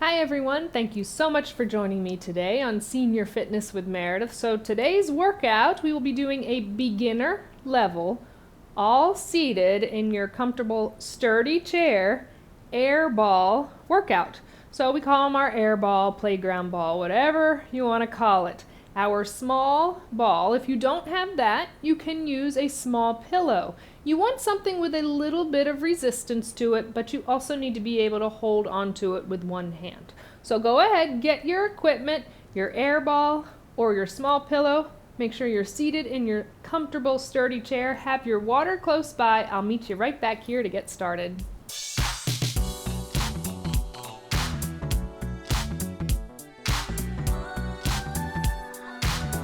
Hi everyone, thank you so much for joining me today on Senior Fitness with Meredith. So today's workout, we will be doing a beginner level, all seated in your comfortable sturdy chair, air ball workout. So we call them our air ball, playground ball, whatever you want to call it. Our small ball, if you don't have that, you can use a small pillow. You want something with a little bit of resistance to it, but you also need to be able to hold onto it with one hand. So go ahead, get your equipment, your air ball or your small pillow. Make sure you're seated in your comfortable, sturdy chair. Have your water close by. I'll meet you right back here to get started.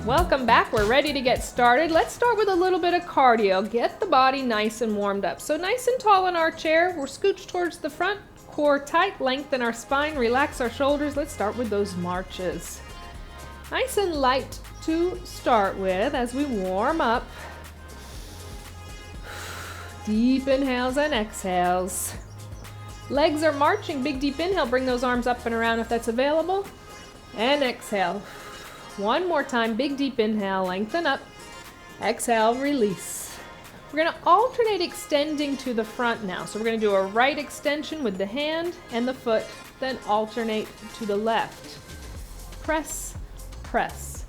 Welcome back. We're ready to get started. Let's start with a little bit of cardio. Get the body nice and warmed up. So nice and tall in our chair. We're scooched towards the front, core tight, lengthen our spine, relax our shoulders. Let's start with those marches. Nice and light to start with as we warm up. Deep inhales and exhales. Legs are marching. Big deep inhale. Bring those arms up and around if that's available. And exhale. One more time, big deep inhale, lengthen up, exhale, release. We're going to alternate extending to the front now. So we're going to do a right extension with the hand and the foot, then alternate to the left. Press, press.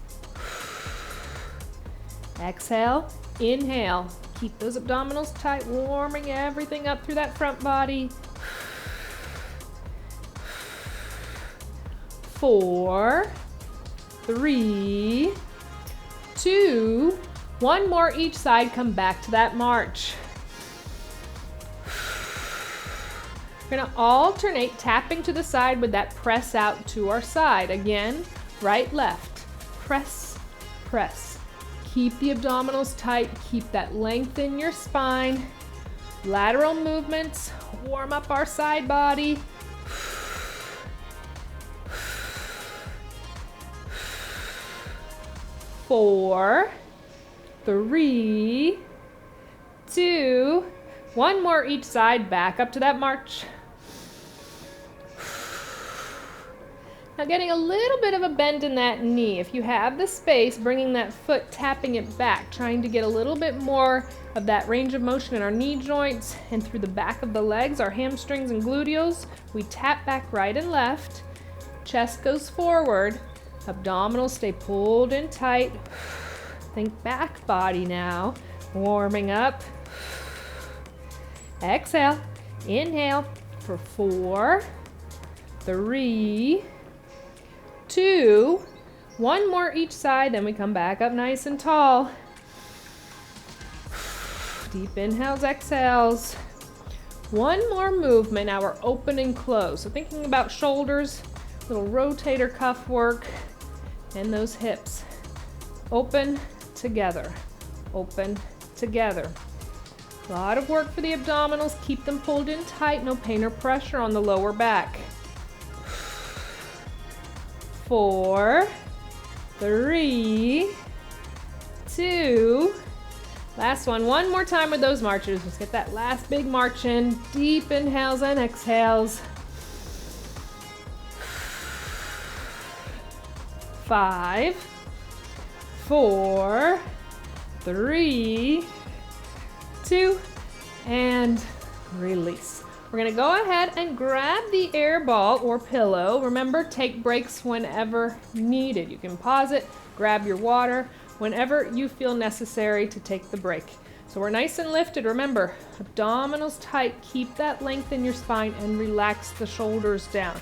Exhale, inhale. Keep those abdominals tight, warming everything up through that front body. 4, 3, 2, one more each side. Come back to that march. We're going to alternate tapping to the side with that press out to our side. Again, right, left. Press, press. Keep the abdominals tight. Keep that length in your spine. Lateral movements. Warm up our side body. 4, 3, 2, one more each side, back up to that march. Now getting a little bit of a bend in that knee. If you have the space, bringing that foot, tapping it back, trying to get a little bit more of that range of motion in our knee joints and through the back of the legs, our hamstrings and gluteals. We tap back right and left. Chest goes forward. Abdominals stay pulled in tight. Think back body now. Warming up. Exhale. Inhale for 4, 3, 2, one more each side. Then we come back up nice and tall. Deep inhales, exhales. One more movement. Now we're open and close. So thinking about shoulders, little rotator cuff work. And those hips. Open, together. Open, together. A lot of work for the abdominals. Keep them pulled in tight. No pain or pressure on the lower back. 4, 3, 2. Last one. One more time with those marches. Let's get that last big march in. Deep inhales and exhales. 5, 4, 3, 2, and release. We're going to go ahead and grab the air ball or pillow. Remember, take breaks whenever needed. You can pause it, grab your water, whenever you feel necessary to take the break. So we're nice and lifted. Remember, abdominals tight. Keep that length in your spine and relax the shoulders down.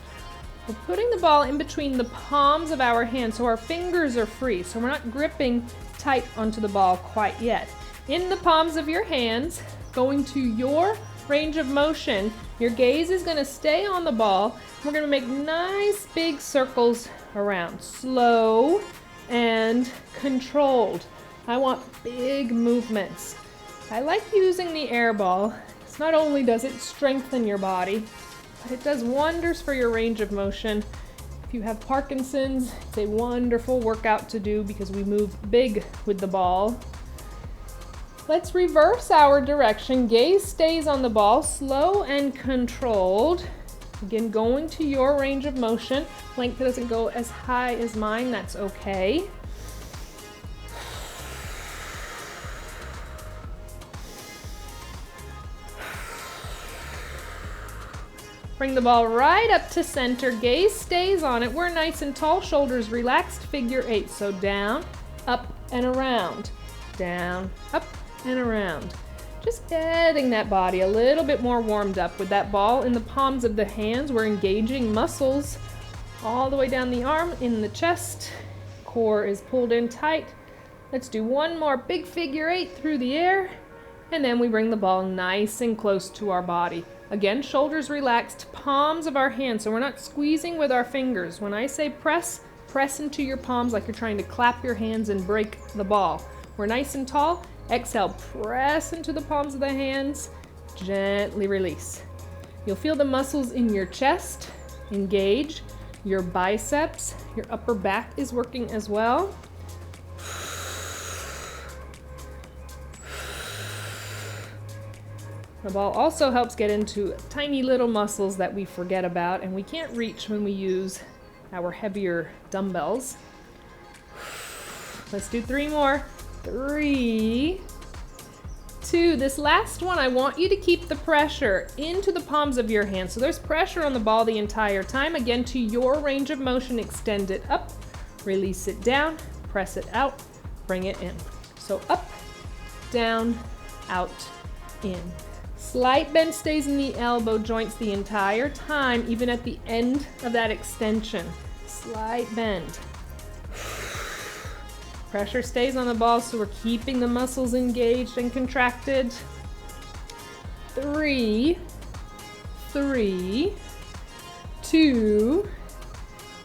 We're putting the ball in between the palms of our hands so our fingers are free. So we're not gripping tight onto the ball quite yet. In the palms of your hands, going to your range of motion, your gaze is going to stay on the ball. We're going to make nice big circles around. Slow and controlled. I want big movements. I like using the air ball. It's not only does it strengthen your body, but it does wonders for your range of motion. If you have Parkinson's, it's a wonderful workout to do because we move big with the ball. Let's reverse our direction. Gaze stays on the ball, slow and controlled. Again, going to your range of motion. Length doesn't go as high as mine, that's okay. Bring the ball right up to center, gaze stays on it. We're nice and tall, shoulders relaxed, figure 8. So down, up, and around. Down, up, and around. Just getting that body a little bit more warmed up. With that ball in the palms of the hands, we're engaging muscles all the way down the arm, in the chest. Core is pulled in tight. Let's do one more big figure 8 through the air, and then we bring the ball nice and close to our body. Again, shoulders relaxed, palms of our hands, so we're not squeezing with our fingers. When I say press, press into your palms like you're trying to clap your hands and break the ball. We're nice and tall. Exhale, press into the palms of the hands, gently release. You'll feel the muscles in your chest engage, your biceps, your upper back is working as well. The ball also helps get into tiny little muscles that we forget about and we can't reach when we use our heavier dumbbells. Let's do 3 more. 3, 2. This last one, I want you to keep the pressure into the palms of your hands. So there's pressure on the ball the entire time. Again, to your range of motion, extend it up, release it down, press it out, bring it in. So up, down, out, in. Slight bend stays in the elbow joints the entire time, even at the end of that extension. Slight bend. Pressure stays on the ball, so we're keeping the muscles engaged and contracted. 3, 3, 2,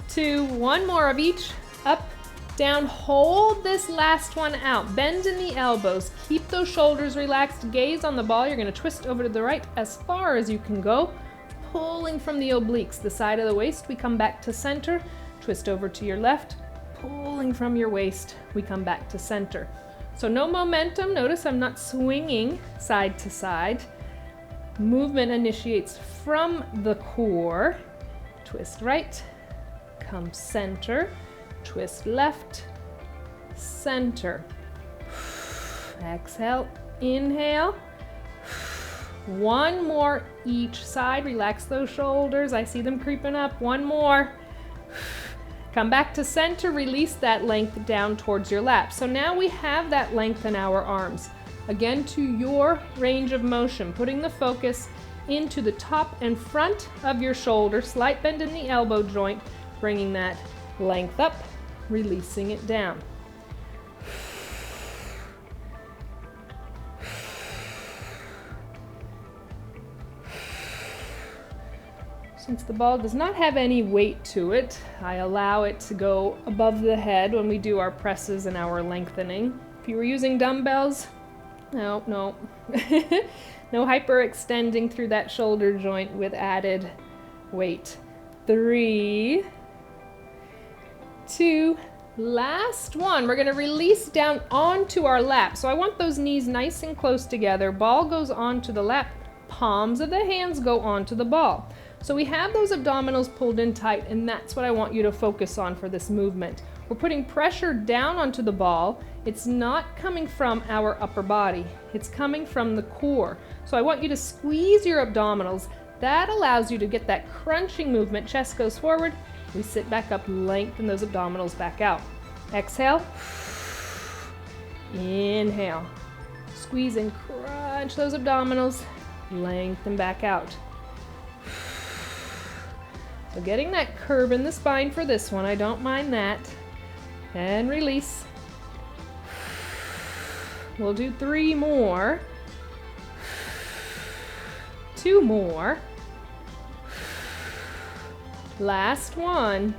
2. One more of each. Up, down. Hold this last one out. Bend in the elbows. Keep those shoulders relaxed. Gaze on the ball. You're going to twist over to the right as far as you can go. Pulling from the obliques, the side of the waist. We come back to center. Twist over to your left. Pulling from your waist, we come back to center. So no momentum. Notice I'm not swinging side to side. Movement initiates from the core. Twist right, come center, twist left, center. Exhale, inhale. One more each side. Relax those shoulders. I see them creeping up. One more. Come back to center, release that length down towards your lap. So now we have that length in our arms. Again, to your range of motion, putting the focus into the top and front of your shoulder, slight bend in the elbow joint, bringing that length up, releasing it down. Since the ball does not have any weight to it, I allow it to go above the head when we do our presses and our lengthening. If you were using dumbbells, no. No hyperextending through that shoulder joint with added weight. 3, 2, last one. We're gonna release down onto our lap. So I want those knees nice and close together. Ball goes onto the lap. Palms of the hands go onto the ball. So we have those abdominals pulled in tight, and that's what I want you to focus on for this movement. We're putting pressure down onto the ball. It's not coming from our upper body. It's coming from the core. So I want you to squeeze your abdominals. That allows you to get that crunching movement. Chest goes forward. We sit back up, lengthen those abdominals back out. Exhale. Inhale. Squeeze and crunch those abdominals. Lengthen back out. So getting that curve in the spine for this one, I don't mind that. And release. We'll do 3 more. 2 more. Last one.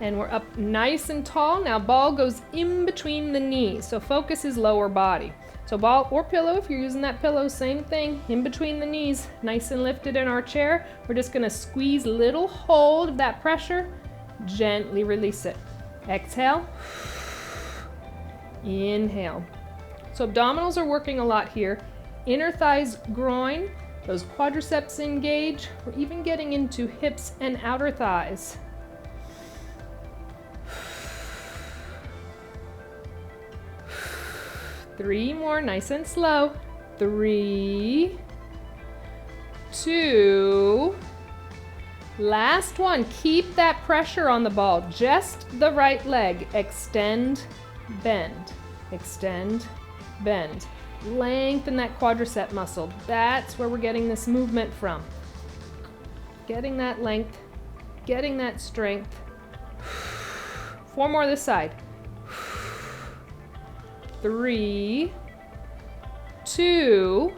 And we're up nice and tall. Now ball goes in between the knees. So focus is lower body. So ball or pillow, if you're using that pillow, same thing, in between the knees, nice and lifted in our chair. We're just gonna squeeze little hold of that pressure, gently release it. Exhale, inhale. So abdominals are working a lot here. Inner thighs, groin, Those quadriceps engage. We're even getting into hips and outer thighs. Three more, nice and slow. 3, 2, last one. Keep that pressure on the ball. Just the right leg. Extend, bend. Extend, bend. Lengthen that quadricep muscle. That's where we're getting this movement from. Getting that length, getting that strength. 4 more this side. 3, 2,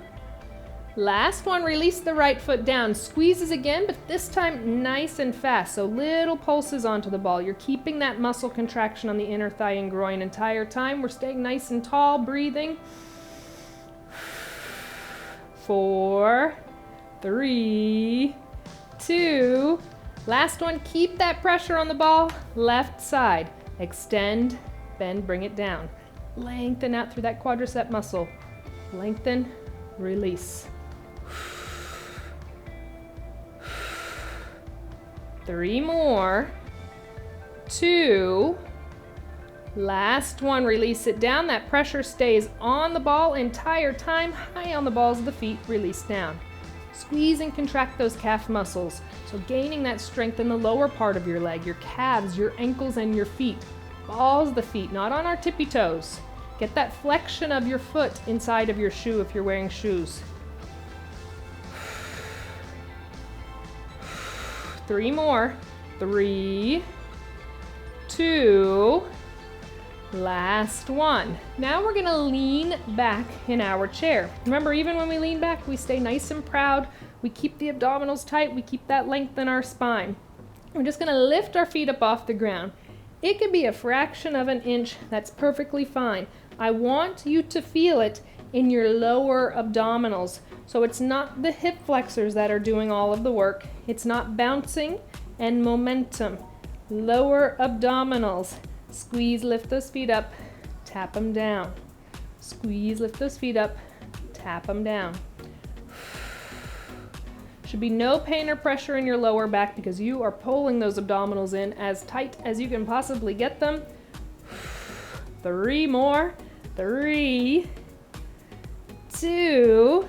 last one, release the right foot down. Squeezes again, but this time nice and fast. So little pulses onto the ball. You're keeping that muscle contraction on the inner thigh and groin entire time. We're staying nice and tall, breathing. 4, 3, 2, last one, keep that pressure on the ball. Left side, extend, bend, bring it down. Lengthen out through that quadricep muscle. Lengthen, release. 3 more. 2. Last one, release it down. That pressure stays on the ball entire time. High on the balls of the feet, release down. Squeeze and contract those calf muscles. So gaining that strength in the lower part of your leg, your calves, your ankles, and your feet. Balls of the feet, not on our tippy toes. Get that flexion of your foot inside of your shoe if you're wearing shoes. 3 more. 3, 2, last one. Now we're gonna lean back in our chair. Remember, even when we lean back, we stay nice and proud. We keep the abdominals tight. We keep that length in our spine. We're just gonna lift our feet up off the ground. It could be a fraction of an inch. That's perfectly fine. I want you to feel it in your lower abdominals. So it's not the hip flexors that are doing all of the work. It's not bouncing and momentum. Lower abdominals. Squeeze, lift those feet up, tap them down. Squeeze, lift those feet up, tap them down. Should be no pain or pressure in your lower back because you are pulling those abdominals in as tight as you can possibly get them. 3 more. 3, 2,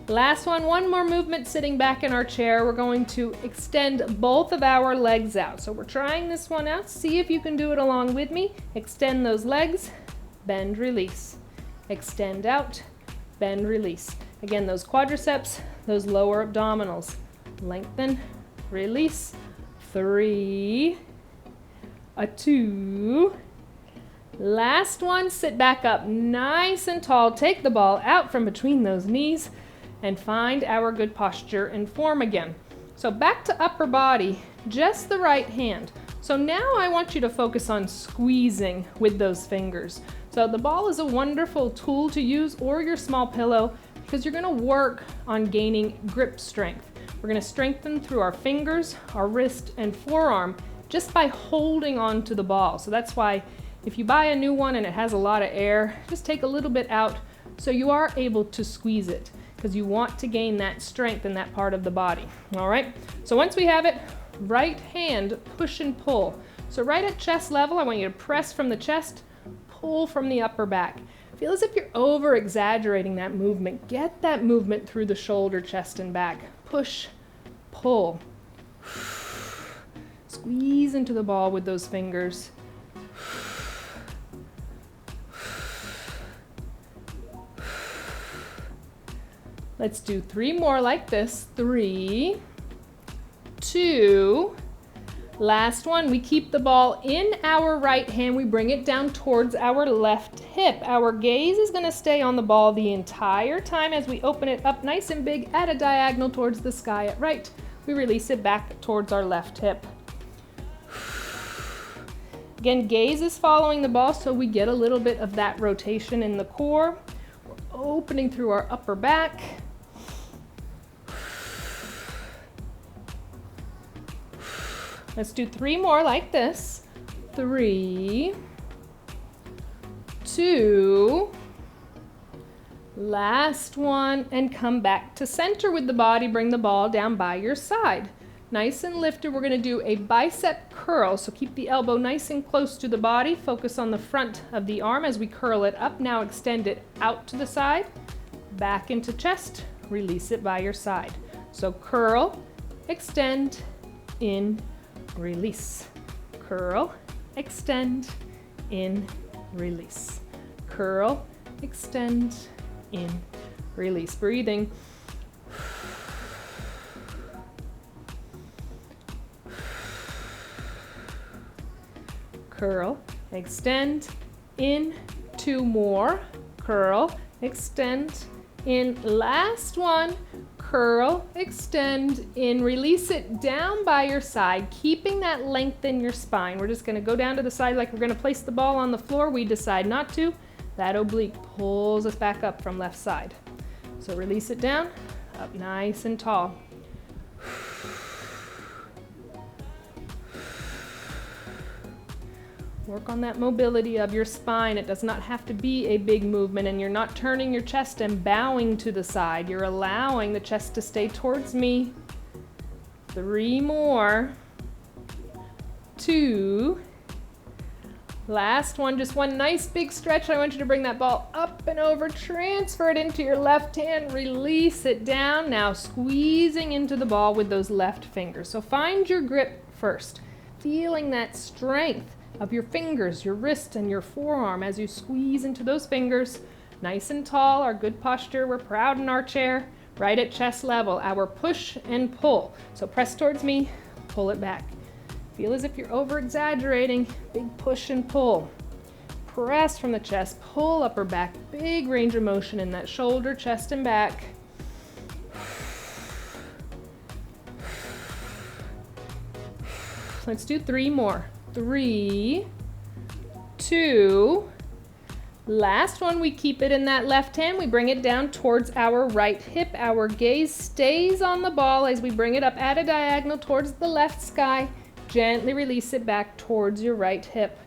last one. One more movement sitting back in our chair. We're going to extend both of our legs out. So we're trying this one out. See if you can do it along with me. Extend those legs, bend, release. Extend out, bend, release. Again, those quadriceps, those lower abdominals. Lengthen, release. 3, 2, last one, sit back up nice and tall. Take the ball out from between those knees and find our good posture and form again. So back to upper body, just the right hand. So now I want you to focus on squeezing with those fingers. So the ball is a wonderful tool to use, or your small pillow, because you're gonna work on gaining grip strength. We're gonna strengthen through our fingers, our wrist, and forearm just by holding on to the ball. So that's why if you buy a new one and it has a lot of air, just take a little bit out so you are able to squeeze it, because you want to gain that strength in that part of the body. All right, so once we have it, right hand, push and pull. So right at chest level, I want you to press from the chest, pull from the upper back. Feel as if you're over exaggerating that movement. Get that movement through the shoulder, chest, and back. Push, pull. Squeeze into the ball with those fingers. Let's do 3 more like this. 3, 2, last one. We keep the ball in our right hand. We bring it down towards our left hip. Our gaze is going to stay on the ball the entire time as we open it up nice and big at a diagonal towards the sky at right. We release it back towards our left hip. Again, gaze is following the ball, so we get a little bit of that rotation in the core. We're opening through our upper back. Let's do 3 more like this. 3, 2, Last one, and come back to center with the body. Bring the ball down by your side. Nice and lifted. We're going to do a bicep curl. So keep the elbow nice and close to the body. Focus on the front of the arm as we curl it up. Now extend it out to the side, back into chest. Release it by your side. So curl, extend, in, release. Curl, extend, in, release. Curl, extend, in, release. Breathing. Curl, extend, in, 2 more. Curl, extend, in. Last one. Curl, extend, in. Release it down by your side, keeping that length in your spine. We're just going to go down to the side like we're going to place the ball on the floor. We decide not to. That oblique pulls us back up from left side. So release it down, up nice and tall. Work on that mobility of your spine. It does not have to be a big movement, and you're not turning your chest and bowing to the side. You're allowing the chest to stay towards me. 3 more. 2. Last one, just one nice big stretch. I want you to bring that ball up and over, transfer it into your left hand, release it down. Now squeezing into the ball with those left fingers. So find your grip first, feeling that strength of your fingers, your wrist, and your forearm as you squeeze into those fingers. Nice and tall, our good posture. We're proud in our chair, right at chest level. Our push and pull. So press towards me, pull it back. Feel as if you're over-exaggerating. Big push and pull. Press from the chest, pull upper back. Big range of motion in that shoulder, chest, and back. Let's do 3 more. 3, 2, last one. We keep it in that left hand. We bring it down towards our right hip. Our gaze stays on the ball as we bring it up at a diagonal towards the left sky. Gently release it back towards your right hip.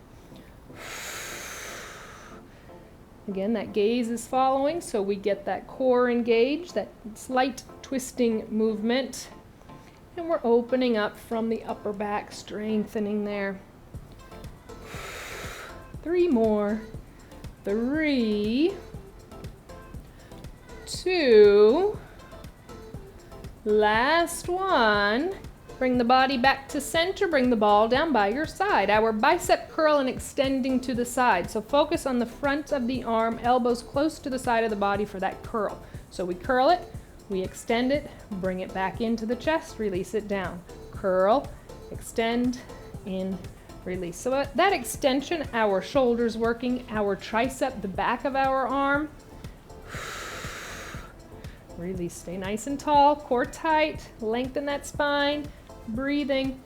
Again, that gaze is following, so we get that core engaged, that slight twisting movement. And we're opening up from the upper back, strengthening there. 3 more. 3, 2, last one. Bring the body back to center, bring the ball down by your side. Our bicep curl and extending to the side. So focus on the front of the arm, elbows close to the side of the body for that curl. So we curl it, we extend it, bring it back into the chest, release it down. Curl, extend, in, release. So that extension, our shoulders working, our tricep, the back of our arm. Release, stay nice and tall, core tight, lengthen that spine, breathing.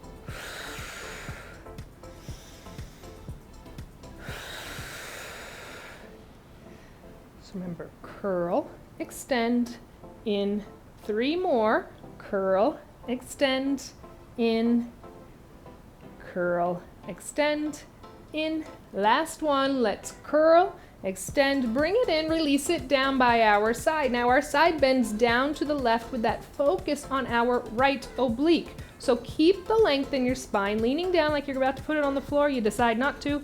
So remember, curl, extend, in, 3 more, curl, extend, in, curl, extend, in. Last one, let's curl, extend, bring it in, release it down by our side. Now our side bends down to the left with that focus on our right oblique. So keep the length in your spine, leaning down like you're about to put it on the floor. You decide not to.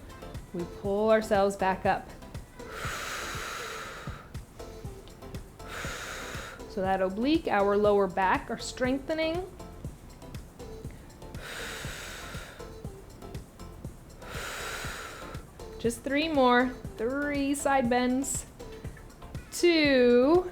We pull ourselves back up. So that oblique, our lower back are strengthening. Just 3 more. 3 side bends. 2.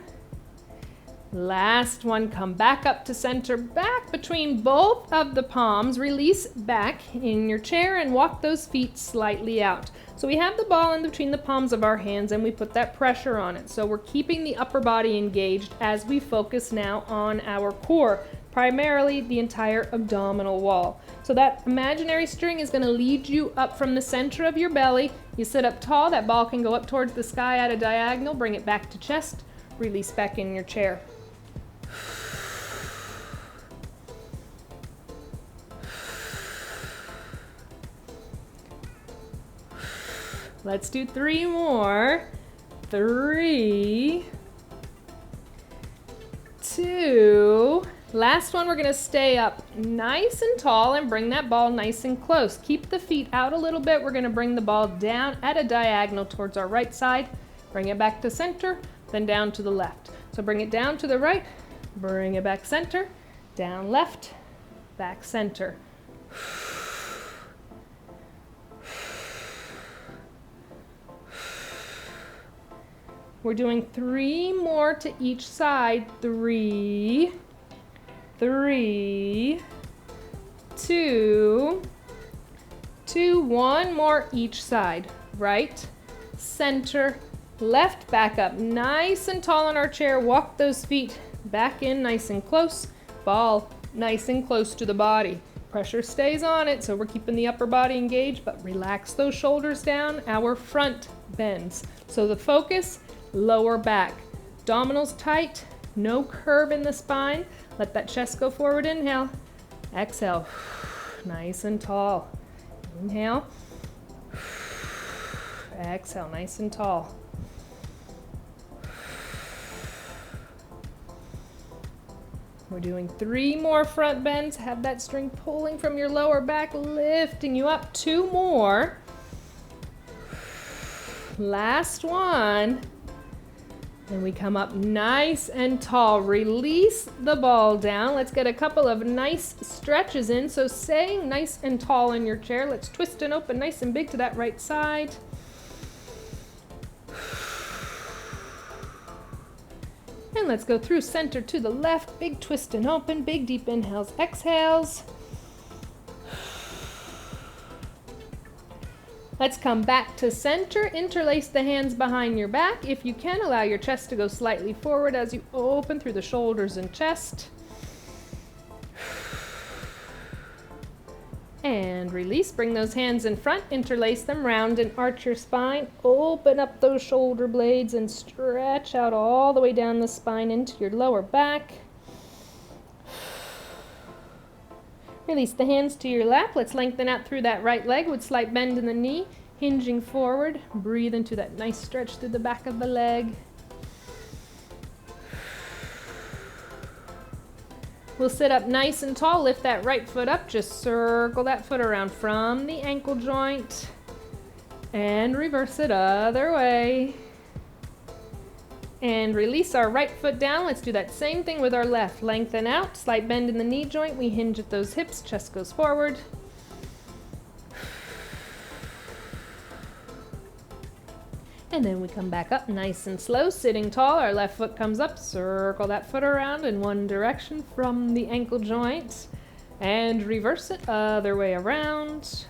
Last one, come back up to center, back between both of the palms. Release back in your chair and walk those feet slightly out. So we have the ball in between the palms of our hands and we put that pressure on it. So we're keeping the upper body engaged as we focus now on our core, primarily the entire abdominal wall. So that imaginary string is going to lead you up from the center of your belly. You sit up tall, that ball can go up towards the sky at a diagonal, bring it back to chest, release back in your chair. Let's do 3 more. 3, 2. Last one, we're gonna stay up nice and tall and bring that ball nice and close. Keep the feet out a little bit. We're gonna bring the ball down at a diagonal towards our right side. Bring it back to center, then down to the left. So bring it down to the right, bring it back center, down left, back center. We're doing 3 more to each side. 3, 3, 2, 2, 1 more each side. Right, center, left, back up. Nice and tall in our chair. Walk those feet back in nice and close. Ball nice and close to the body. Pressure stays on it, so we're keeping the upper body engaged, but relax those shoulders down. Our front bends. So the focus, lower back. Abdominals tight, no curve in the spine. Let that chest go forward. Inhale, exhale. Nice and tall. Inhale, exhale, nice and tall. We're doing 3 more front bends. Have that string pulling from your lower back, lifting you up. 2 more. Last one. And we come up nice and tall. Release the ball down. Let's get a couple of nice stretches in. So staying nice and tall in your chair. Let's twist and open nice and big to that right side. And let's go through center to the left. Big twist and open. Big deep inhales, exhales. Let's come back to center. Interlace the hands behind your back. If you can, allow your chest to go slightly forward as you open through the shoulders and chest. And release. Bring those hands in front. Interlace them, round and arch your spine. Open up those shoulder blades and stretch out all the way down the spine into your lower back. Release the hands to your lap. Let's lengthen out through that right leg with slight bend in the knee, hinging forward. Breathe into that nice stretch through the back of the leg. We'll sit up nice and tall. Lift that right foot up. Just circle that foot around from the ankle joint and reverse it other way. And release our right foot down. Let's do that same thing with our left. Lengthen out, slight bend in the knee joint. We hinge at those hips, chest goes forward. And then we come back up nice and slow, sitting tall. Our left foot comes up, circle that foot around in one direction from the ankle joint. And reverse it other way around.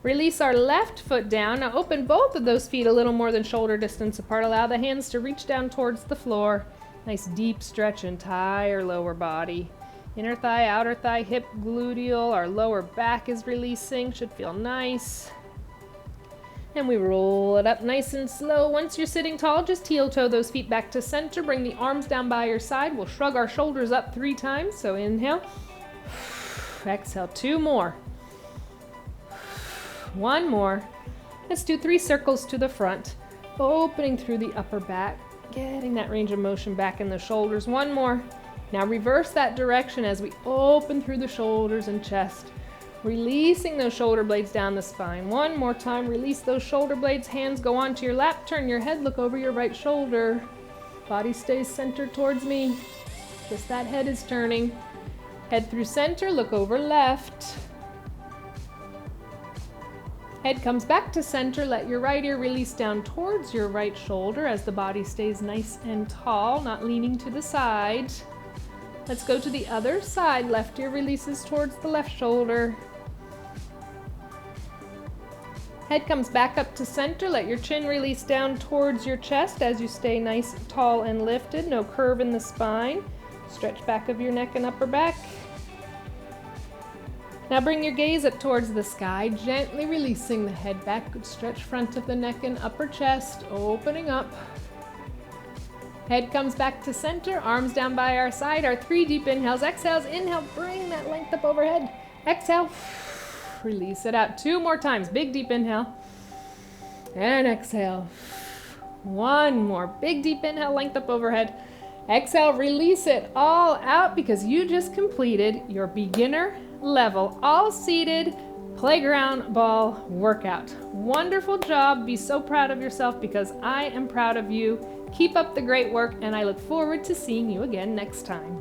Release our left foot down. Now open both of those feet a little more than shoulder distance apart. Allow the hands to reach down towards the floor. Nice deep stretch, entire lower body. Inner thigh, outer thigh, hip, gluteal. Our lower back is releasing. Should feel nice. And we roll it up nice and slow. Once you're sitting tall, just heel toe those feet back to center. Bring the arms down by your side. We'll shrug our shoulders up 3 times. So inhale. Exhale, 2 more. 1 more. Let's do 3 circles to the front, opening through the upper back, getting that range of motion back in the shoulders. 1 more. Now reverse that direction as we open through the shoulders and chest, releasing those shoulder blades down the spine. 1 more time. Release those shoulder blades. Hands go onto your lap. Turn your head. Look over your right shoulder. Body stays centered towards me. Just that head is turning. Head through center. Look over left. Head comes back to center. Let your right ear release down towards your right shoulder as the body stays nice and tall, not leaning to the side. Let's go to the other side. Left ear releases towards the left shoulder. Head comes back up to center. Let your chin release down towards your chest as you stay nice, tall, and lifted. No curve in the spine. Stretch back of your neck and upper back. Now bring your gaze up towards the sky, gently releasing the head back. Good stretch front of the neck and upper chest, opening up. Head comes back to center, arms down by our side. Our 3 deep inhales, exhales. Inhale, bring that length up overhead. Exhale, release it out. 2 more times. Big deep inhale and exhale. 1 more. Big deep inhale, length up overhead. Exhale, release it all out because you just completed your beginner level, all seated playground ball workout. Wonderful job. Be so proud of yourself because I am proud of you. Keep up the great work, and I look forward to seeing you again next time.